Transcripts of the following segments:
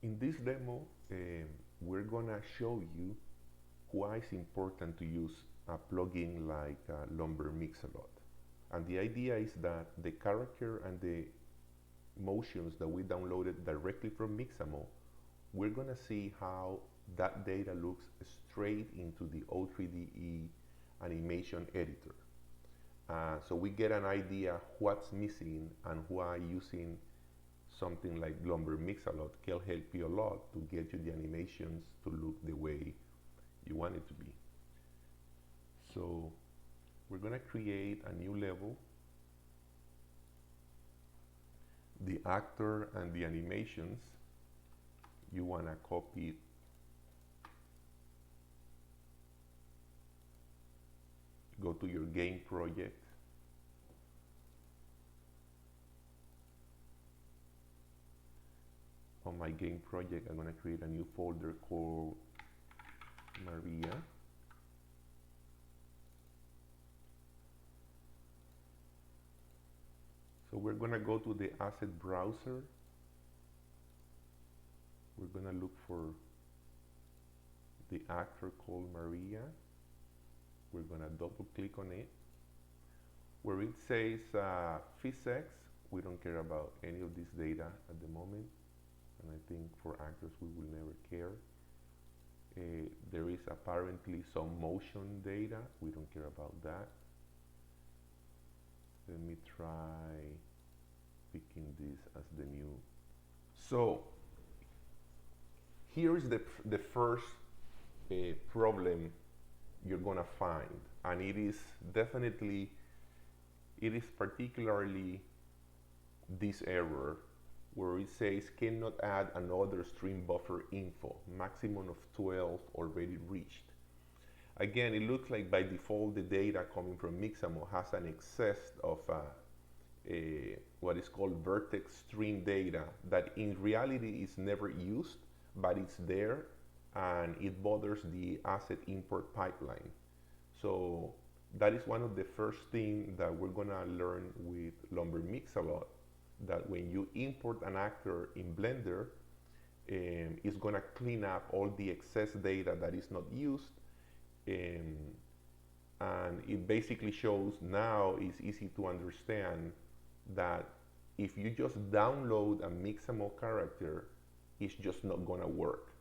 In this demo, we're gonna show you why it's important to use a plugin like Lumbermixalot. And the idea is that the character and the motions that we downloaded directly from Mixamo, we're gonna see how that data looks straight into the O3DE animation editor. So we get an idea what's missing and why using something like Lumbermixalot can help you a lot to get you the animations to look the way you want it to be. So we're going to create a new level. The actor and the animations, you want to copy it. Go to your game project. On my game project, I'm going to create a new folder called Maria. So we're going to go to the asset browser. We're going to look for the actor called Maria. We're going to double click on it. Where it says physics, we don't care about any of this data at the moment. And I think for actors we will never care. There is apparently some motion data. We don't care about that. Let me try picking this as the new. So here is the first problem you're gonna find, and it is particularly this error where it says cannot add another stream buffer info, maximum of 12 already reached. Again, it looks like by default the data coming from Mixamo has an excess of what is called vertex stream data that in reality is never used, but it's there and it bothers the asset import pipeline. So that is one of the first things that we're gonna learn with Lumbermixalot, that when you import an actor in Blender, it's gonna clean up all the excess data that is not used, and it basically shows now it's easy to understand that if you just download a Mixamo character, it's just not gonna work.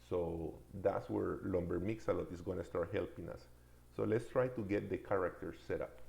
So that's where Lumbermixalot is gonna start helping us. So let's try to get the character set up.